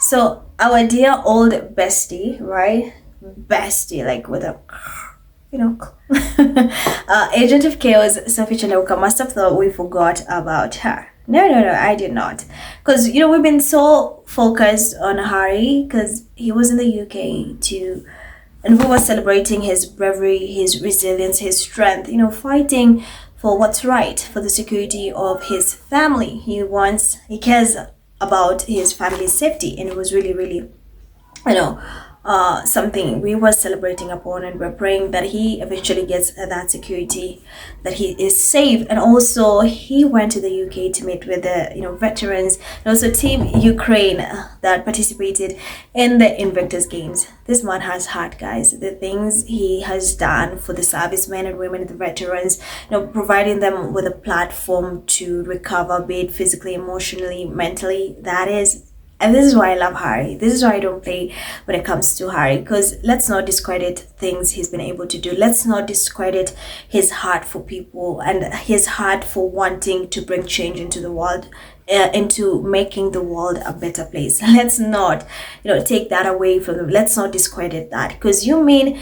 So our dear old bestie, right? Bestie, like with a, you know, agent of chaos, Sophie Chandauka must have thought we forgot about her. No, no, no, I did not. Because, we've been so focused on Harry because he was in the UK too. And we were celebrating his bravery, his resilience, his strength, fighting for what's right, for the security of his family. He cares about his family's safety, and it was really, really, you know, something we were celebrating upon, and we're praying that he eventually gets that security, that he is safe. And also, he went to the UK to meet with the veterans, and also Team Ukraine that participated in the Invictus Games. This man has heart, guys. The things he has done for the servicemen and women, the veterans, providing them with a platform to recover, be it physically, emotionally, mentally. That is, and this is why I love Harry. This is why I don't play when it comes to Harry. Because let's not discredit things he's been able to do. Let's not discredit his heart for people and his heart for wanting to bring change into the world, into making the world a better place. Let's not, take that away from them. Let's not discredit that. Because you mean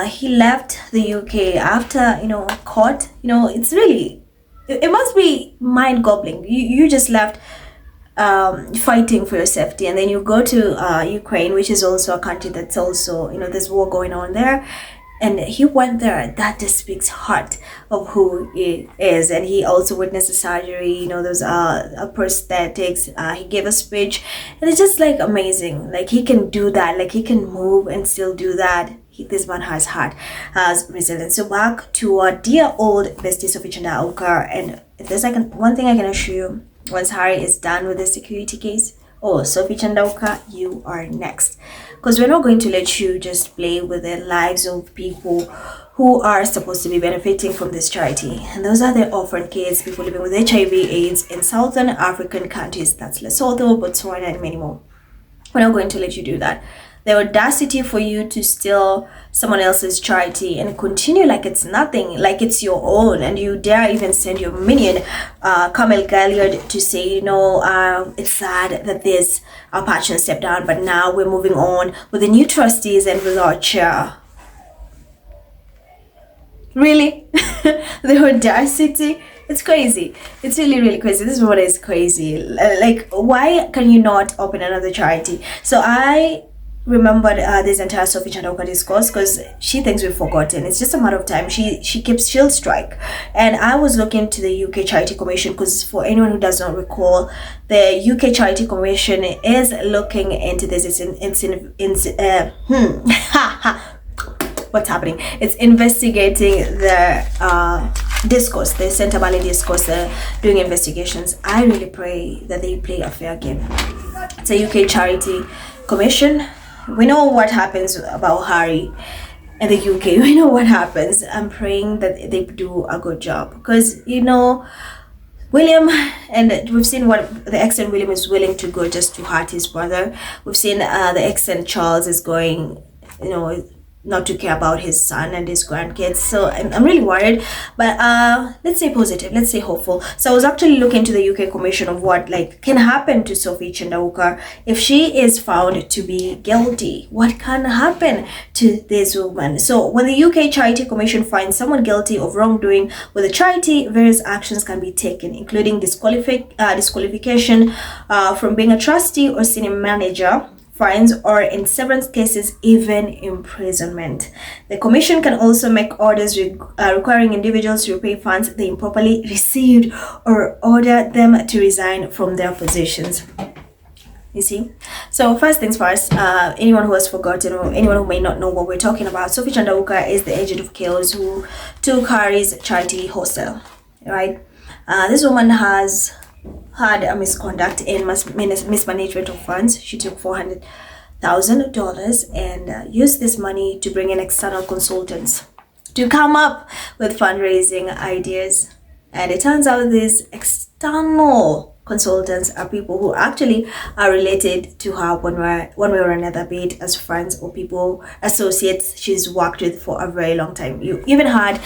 he left the UK after, court? It's really, it must be mind-boggling. You just left fighting for your safety, and then you go to Ukraine, which is also a country that's also, there's war going on there, and he went there. That just speaks heart of who he is. And he also witnessed the surgery, those prosthetics. He gave a speech, and it's just like amazing. Like, he can do that, like he can move and still do that. This man has heart, has resilience. So back to our dear old bestie Sophie Chandauka, and if there's like one thing I can assure you, once Harry is done with the security case, oh, Sophie Chandauka, you are next. Because we're not going to let you just play with the lives of people who are supposed to be benefiting from this charity. And those are the orphan kids, people living with HIV/AIDS in Southern African countries. That's Lesotho, Botswana, and many more. We're not going to let you do that. The audacity for you to steal someone else's charity and continue like it's nothing, like it's your own, and you dare even send your minion, Kamel Galliard, to say, it's sad that this our patron stepped down, but now we're moving on with the new trustees and with our chair. Really? The audacity? It's crazy. It's really, really crazy. This is what is crazy. Like, why can you not open another charity? So I remembered this entire Sophie Chandauka discourse because she thinks we've forgotten. It's just a matter of time. She'll strike. And I was looking to the UK Charity Commission, because for anyone who does not recall, the UK Charity Commission is looking into this. What's happening? It's investigating the discourse, the sentebale discourse, doing investigations. I really pray that they play a fair game. It's a UK Charity Commission. We know what happens about Harry in the UK. We know what happens. I'm praying that they do a good job, because William, and we've seen what the extent William is willing to go just to hurt his brother. We've seen the extent Charles is going, not to care about his son and his grandkids. So I'm really worried, but let's say positive, let's say hopeful. So I was actually looking to the UK Commission of what can happen to Sophie Chandauka if she is found to be guilty. What can happen to this woman? So when the UK Charity Commission finds someone guilty of wrongdoing with a charity, various actions can be taken, including disqualification from being a trustee or senior manager, fines, or in several cases even imprisonment. The commission can also make orders requiring individuals to repay funds they improperly received, or order them to resign from their positions. You see? So first things first, anyone who has forgotten or anyone who may not know what we're talking about, Sophie Chandauka is the agent of chaos who took Harry's charity hostel, right? This woman has had a misconduct in mismanagement of funds. She took $400,000 and used this money to bring in external consultants to come up with fundraising ideas. And it turns out these external consultants are people who actually are related to her one way or another, be it as friends or people, associates she's worked with for a very long time. You even had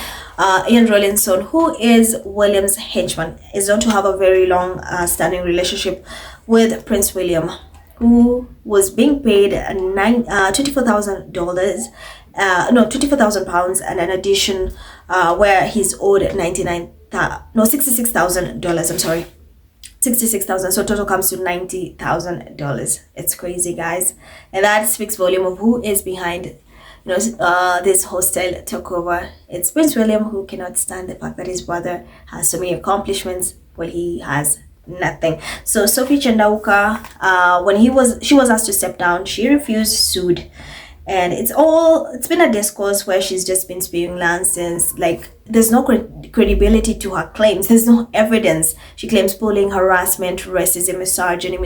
Ian Rollinson, who is William's henchman, is known to have a very long standing relationship with Prince William. who was being paid $24,000, no, £24,000, and an addition where he's owed $66,000. I'm sorry, 66,000. So total comes to $90,000. It's crazy, guys, and that speaks volume of who is behind this hostile takeover. It's Prince William, who cannot stand the fact that his brother has so many accomplishments while he has nothing. So Sophie Chandauka, when she was asked to step down, she refused, sued, and it's been a discourse where she's just been spewing nonsense. Like, there's no credibility to her claims. There's no evidence. She claims bullying, harassment, racism, misogyny,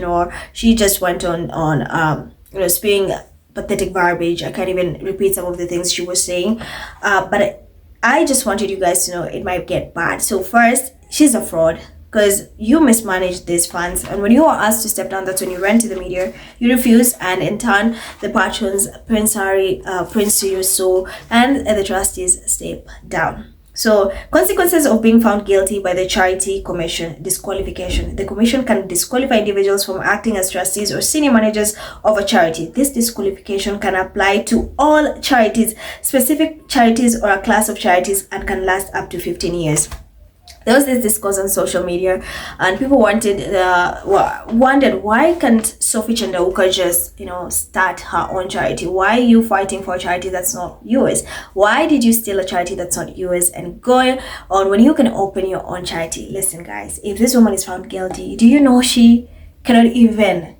or she just went on spewing pathetic garbage. I can't even repeat some of the things she was saying, but I just wanted you guys to know it might get bad. So first, she's a fraud, because you mismanaged these funds, and when you are asked to step down, that's when you ran to the media, you refuse, and in turn the patrons, Prince Harry, Prince Yuso, and the trustees step down. So consequences of being found guilty by the Charity Commission: disqualification. The commission can disqualify individuals from acting as trustees or senior managers of a charity. This disqualification can apply to all charities, specific charities, or a class of charities, and can last up to 15 years. There was this discourse on social media, and people wondered why can't Sophie Chandauka just start her own charity? Why are you fighting for a charity that's not yours? Why did you steal a charity that's not yours and go on when you can open your own charity? Listen, guys, if this woman is found guilty, do you know she cannot even,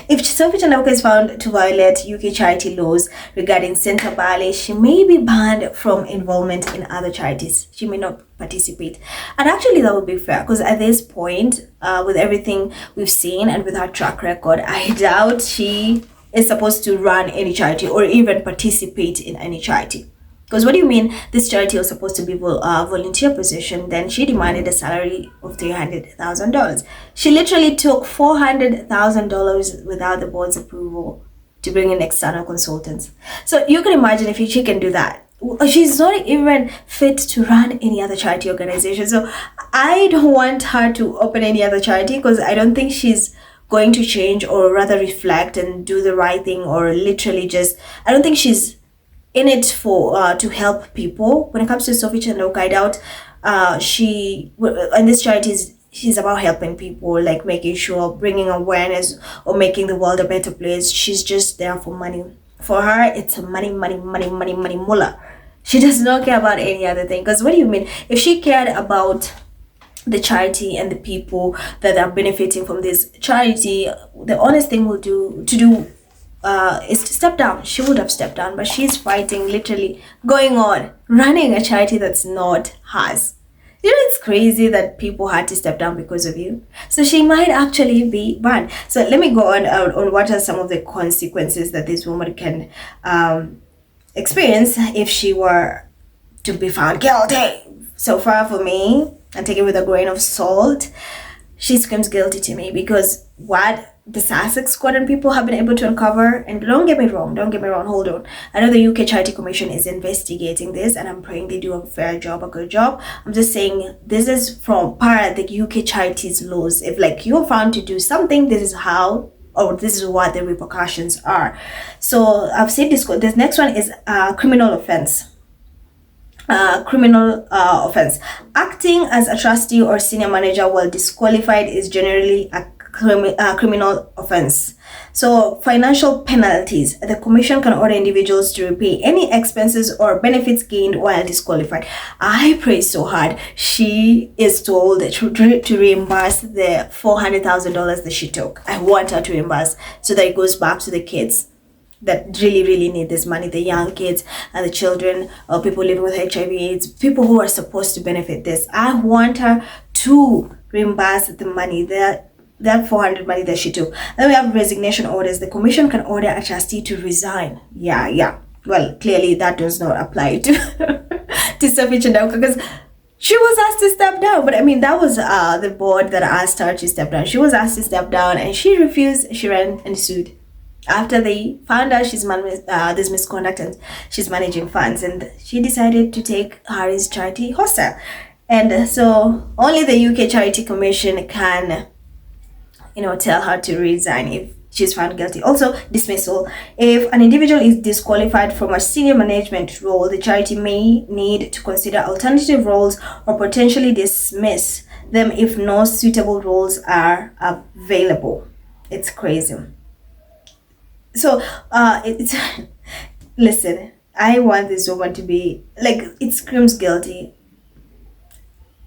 if Sophie Chandauka is found to violate UK charity laws regarding sentebale, she may be banned from involvement in other charities. She may not participate, and actually that would be fair, because at this point, with everything we've seen and with her track record, I doubt she is supposed to run any charity or even participate in any charity. Because what do you mean this charity was supposed to be a volunteer position? Then she demanded a salary of $300,000. She literally took $400,000 without the board's approval to bring in external consultants. So you can imagine if she can do that. She's not even fit to run any other charity organization. So I don't want her to open any other charity, because I don't think she's going to change, or rather reflect and do the right thing, or literally I don't think she's in it for to help people. When it comes to Sophie Chandauka, I doubt and this charity she's about helping people, like making sure, bringing awareness, or making the world a better place. She's just there for money. For her, it's a money, mullah. She does not care about any other thing. Because what do you mean? If she cared about the charity and the people that are benefiting from this charity, the honest thing to do is to step down. She would have stepped down, but she's fighting, literally going on running a charity that's not hers. It's crazy that people had to step down because of you. So she might actually be banned. So let me go on what are some of the consequences that this woman can experience if she were to be found guilty. So far, for me, and take it with a grain of salt, she screams guilty to me, because what the Sussex Squadron people have been able to uncover, and don't get me wrong, hold on. I know the UK Charity Commission is investigating this, and I'm praying they do a fair job, a good job. I'm just saying this is from part of the UK Charities laws. If you're found to do something, this is how, or this is what the repercussions are. So I've said this next one is criminal offense. Offense. Acting as a trustee or senior manager while disqualified is generally a criminal offense. So financial penalties. The commission can order individuals to repay any expenses or benefits gained while disqualified. I pray so hard she is told to reimburse the $400,000 that she took. I want her to reimburse, so that it goes back to the kids that really need this money, the young kids and the children, or people living with HIV/AIDS, people who are supposed to benefit this. I want her to reimburse the money, that $400 money that she took. Then we have resignation orders. The commission can order a trustee to resign. Yeah. Well, clearly that does not apply to to Sophie Chandauka, because she was asked to step down. But I mean, that was the board that asked her to step down. She was asked to step down, and she refused. She ran and sued after they found out she's this misconduct and she's managing funds, and she decided to take Harry's charity hostile. And so only the UK Charity Commission can tell her to resign if she's found guilty. Also, dismissal. If an individual is disqualified from a senior management role, the charity may need to consider alternative roles or potentially dismiss them if no suitable roles are available. It's crazy. So, it's listen, I want this woman to be like, it screams guilty.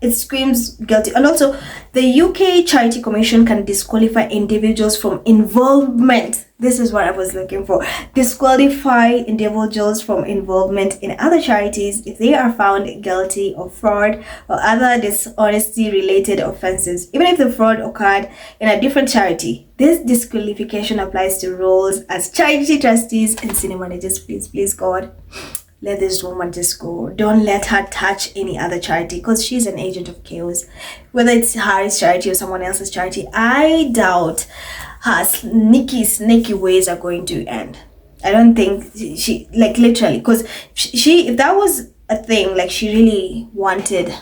It screams guilty. And also, the UK Charity Commission can disqualify individuals from involvement. This is what I was looking for. Disqualify individuals from involvement in other charities if they are found guilty of fraud or other dishonesty related offenses, even if the fraud occurred in a different charity. This disqualification applies to roles as charity trustees and senior managers. Please, God, let this woman just go. Don't let her touch any other charity, because she's an agent of chaos. Whether it's Harry's charity or someone else's charity, I doubt her sneaky ways are going to end. I don't think she like, literally, because she if that was a thing, like she really wanted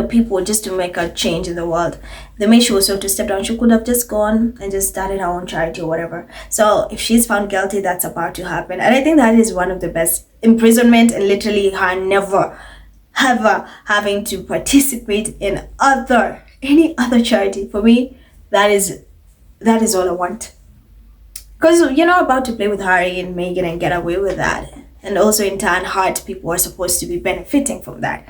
people just to make a change in the world, the minute she was told to step down, she could have just gone and just started her own charity or whatever. So if she's found guilty, that's about to happen. And I think that is one of the best: imprisonment, and literally her never ever having to participate in any other charity. For me, that is all I want, because you're not about to play with Harry and Meghan and get away with that. And also, in turn, heart people are supposed to be benefiting from that.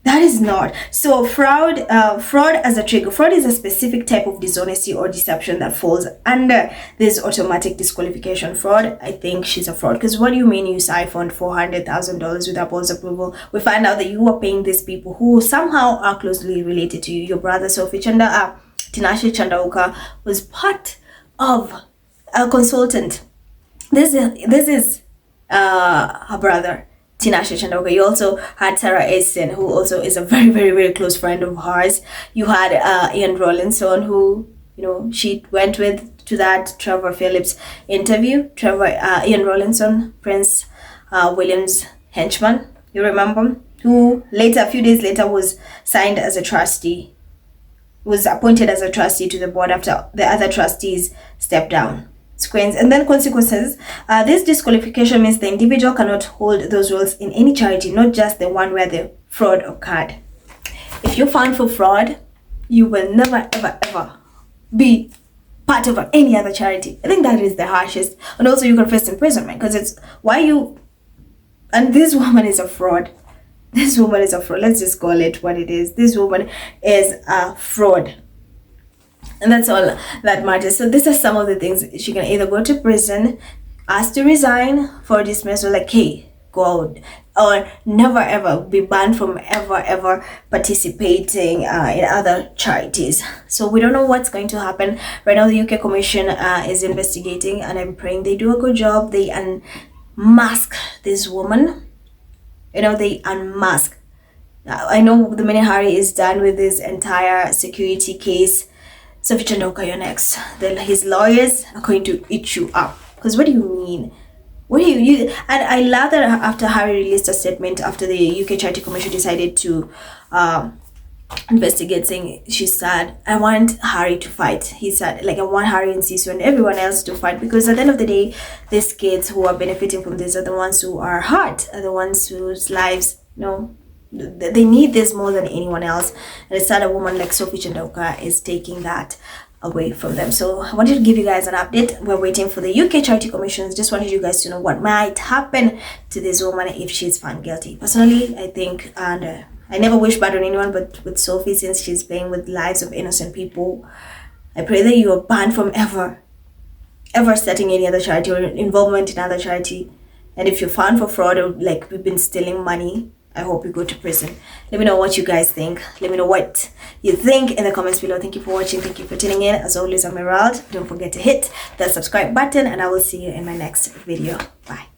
That is not. So fraud as a trigger. Fraud is a specific type of dishonesty or deception that falls under this automatic disqualification. Fraud, I think she's a fraud. Because what do you mean you siphoned $400,000 without board's approval? We find out that you are paying these people who somehow are closely related to you. Your brother Sophie Chandauka was part of a consultant. This is her brother, Tinashe Chandauka. You also had Sarah Essen, who also is a very, very, very close friend of hers. You had Ian Rawlinson, who she went with to that Trevor Phillips interview. Ian Rawlinson, Prince William's henchman, you remember, who later, a few days later, was signed as a trustee, was appointed as a trustee to the board after the other trustees stepped down. Screens. And then consequences. This disqualification means the individual cannot hold those roles in any charity, not just the one where the fraud occurred. If you're found for fraud, you will never ever be part of any other charity. I think that is the harshest. And also, you can face imprisonment, because it's why you. And this woman is a fraud. This woman is a fraud. Let's just call it what it is. This woman is a fraud. And that's all that matters. So these are some of the things. She can either go to prison, ask to resign for dismissal, like, hey, go out, or never ever be banned from ever participating in other charities. So we don't know what's going to happen. Right now, the UK Commission is investigating, and I'm praying they do a good job. They unmask this woman. They unmask. I know the minute Harry is done with this entire security case, Sophie Chandauka, you're next. His lawyers are going to eat you up. Because what do you mean? What do you and I love that after Harry released a statement after the UK Charity Commission decided to investigate, saying, she said, I want Harry to fight. He said, I want Harry and Sisu and everyone else to fight, because at the end of the day, these kids who are benefiting from this are the ones who are hurt, are the ones whose lives, they need this more than anyone else. And it's sad a woman like Sophie Chandauka is taking that away from them. So I wanted to give you guys an update. We're waiting for the UK Charity Commission. Just wanted you guys to know what might happen to this woman if she's found guilty. Personally, I think, and I never wish bad on anyone, but with Sophie, since she's playing with lives of innocent people, I pray that you are banned from ever starting any other charity or involvement in other charity. And if you're found for fraud or we've been stealing money, I hope you go to prison. Let me know what you guys think. Let me know what you think in the comments below. Thank you for watching. Thank you for tuning in. As always, I'm Emerald. Don't forget to hit that subscribe button, and I will see you in my next video. Bye.